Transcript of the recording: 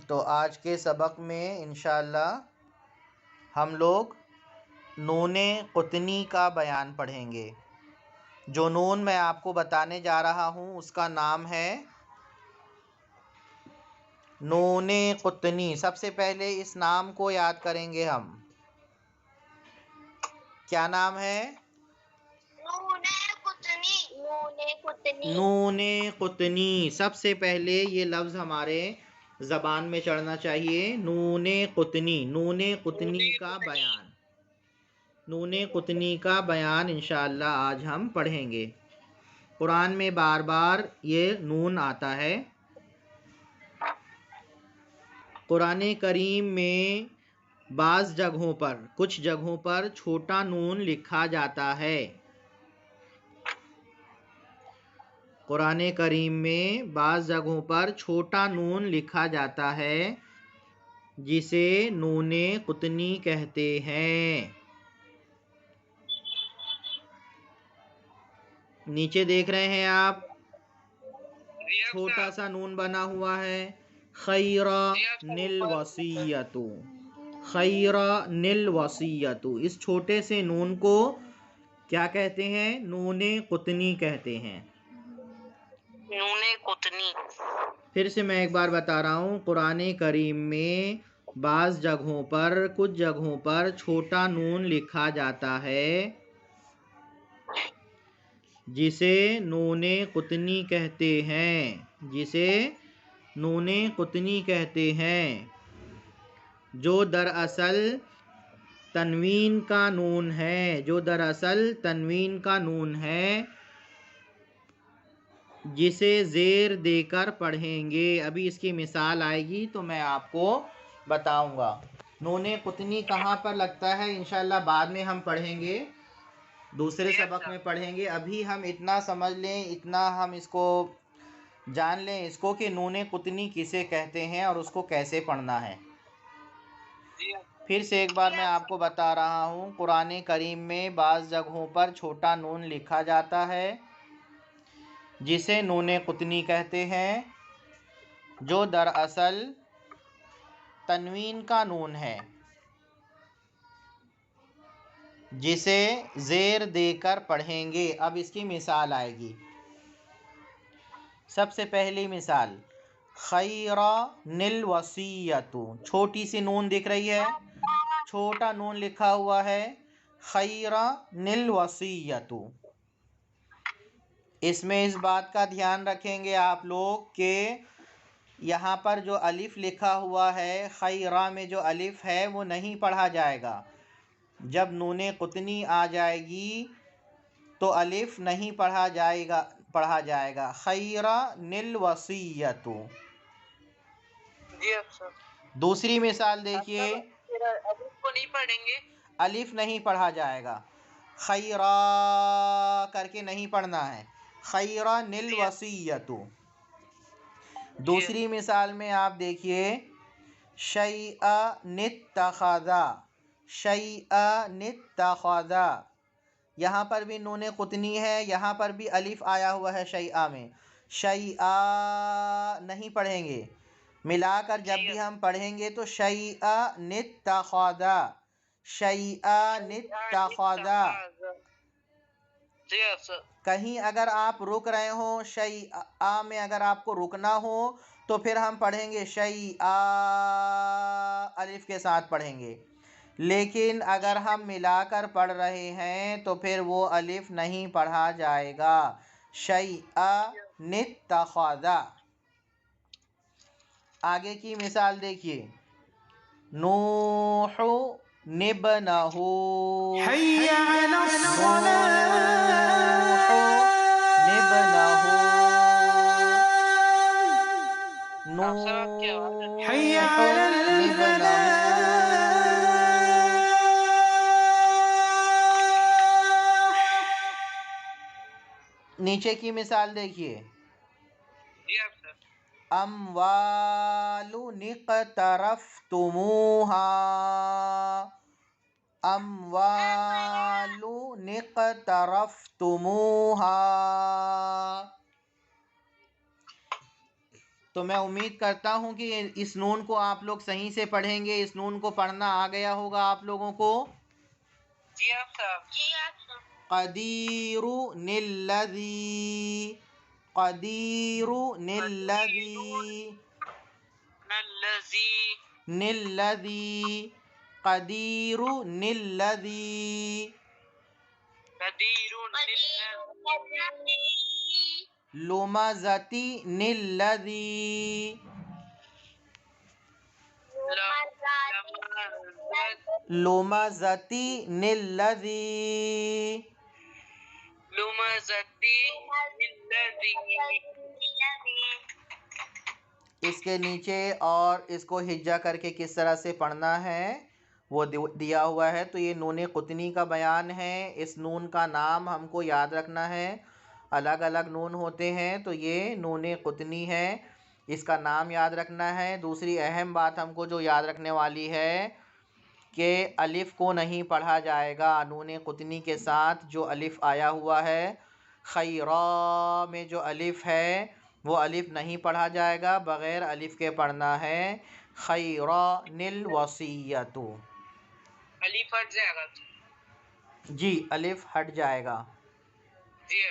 تو آج کے سبق میں انشاءاللہ ہم لوگ نون قطنی کا بیان پڑھیں گے۔ جو نون میں آپ کو بتانے جا رہا ہوں اس کا نام ہے نون قطنی۔ سب سے پہلے اس نام کو یاد کریں گے ہم۔ کیا نام ہے؟ نون قطنی۔ نون قطنی۔ نون قطنی۔ سب سے پہلے یہ لفظ ہمارے زبان میں چڑھنا چاہیے، نون قطنی۔ نون قطنی کا بیان، نون قطنی کا بیان انشاءاللہ آج ہم پڑھیں گے۔ قرآن میں بار بار یہ نون آتا ہے۔ قرآن کریم میں بعض جگہوں پر، کچھ جگہوں پر چھوٹا نون لکھا جاتا ہے۔ قرآن کریم میں بعض جگہوں پر چھوٹا نون لکھا جاتا ہے جسے نون قطنی کہتے ہیں۔ نیچے دیکھ رہے ہیں آپ، چھوٹا سا نون بنا ہوا ہے، خیر الوصیۃ، خیر الوصیۃ۔ اس چھوٹے سے نون کو کیا کہتے ہیں؟ نون قطنی کہتے ہیں۔ نون قطنی۔ پھر سے میں ایک بار بتا رہا ہوں، قرآن کریم میں بعض جگہوں پر، کچھ جگہوں پر چھوٹا نون لکھا جاتا ہے جسے نون قطنی کہتے ہیں، جسے نون قطنی کہتے ہیں، جو دراصل تنوین کا نون ہے، جو دراصل تنوین کا نون ہے، جسے زیر دے کر پڑھیں گے۔ ابھی اس کی مثال آئے گی تو میں آپ کو بتاؤں گا۔ نون قطنی کہاں پر لگتا ہے انشاءاللہ بعد میں ہم پڑھیں گے، دوسرے سبق میں پڑھیں گے۔ ابھی ہم اتنا سمجھ لیں، اتنا ہم اس کو جان لیں اس کو کہ نون قطنی کسے کہتے ہیں اور اس کو کیسے پڑھنا ہے۔ پھر سے ایک بار میں آپ کو بتا رہا ہوں، قرآن کریم میں بعض جگہوں پر چھوٹا نون لکھا جاتا ہے جسے نون قطنی کہتے ہیں، جو دراصل تنوین کا نون ہے، جسے زیر دے کر پڑھیں گے۔ اب اس کی مثال آئے گی۔ سب سے پہلی مثال، خیر الوصیۃ۔ چھوٹی سی نون دکھ رہی ہے، چھوٹا نون لکھا ہوا ہے، خیر الوصیۃ۔ اس میں اس بات کا دھیان رکھیں گے آپ لوگ کہ یہاں پر جو الف لکھا ہوا ہے، خیرہ میں جو الف ہے وہ نہیں پڑھا جائے گا۔ جب نون قطنی آ جائے گی تو الف نہیں پڑھا جائے گا، خیر الوصیۃ۔ جی افسر۔ دوسری مثال دیکھیے، الف کو نہیں پڑھیں گے، الف نہیں پڑھا جائے گا، خیرہ کر کے نہیں پڑھنا ہے، خیر الوصیۃ۔ دوسری مثال میں آپ دیکھیے، شیئا اتخذا، شیئا اتخذا۔ یہاں پر بھی نون قطنی ہے، یہاں پر بھی الف آیا ہوا ہے شیئا میں، شیئا نہیں پڑھیں گے، ملا کر جب بھی ہم پڑھیں گے تو شیئا اتخذا، شیئا اتخذا۔ کہیں اگر آپ رک رہے ہوں، شیئا میں اگر آپ کو رکنا ہو تو پھر ہم پڑھیں گے شیئا، الف کے ساتھ پڑھیں گے۔ لیکن اگر ہم ملا کر پڑھ رہے ہیں تو پھر وہ الف نہیں پڑھا جائے گا، شیئا اتخذا۔ آگے کی مثال دیکھیے، نوح ابنہ، حي على نوح ابنہ، نوح حي على ابنہ۔ نیچے کی مثال دیکھیے، اموال اقترفتموہا، اموال اقترفتموہا۔ تو میں امید کرتا ہوں کہ اس نون کو آپ لوگ صحیح سے پڑھیں گے. اس نون کو پڑھنا آ گیا ہوگا آپ لوگوں کو. جی آپ صاحب. جی آپ صاحب. قدیر نلذی، قدیر نلذی، الذی نلذی، قدیر نلذی، قدیر لمزتی نلذی، لمزتی نلذی. لمزتی اس کے نیچے اور اس کو ہجا کر کے کس طرح سے پڑھنا ہے وہ دیا ہوا ہے. تو یہ نون قطنی کا بیان ہے. اس نون کا نام ہم کو یاد رکھنا ہے. الگ الگ نون ہوتے ہیں تو یہ نون قطنی ہے، اس کا نام یاد رکھنا ہے. دوسری اہم بات ہم کو جو یاد رکھنے والی ہے کہ الف کو نہیں پڑھا جائے گا. نون قطنی کے ساتھ جو الف آیا ہوا ہے، خیرا میں جو الف ہے وہ الف نہیں پڑھا جائے گا، بغیر الف کے پڑھنا ہے. خیران الوصیۃ. علی پھٹ جائے گا. جی الف ہٹ جائے گا. جی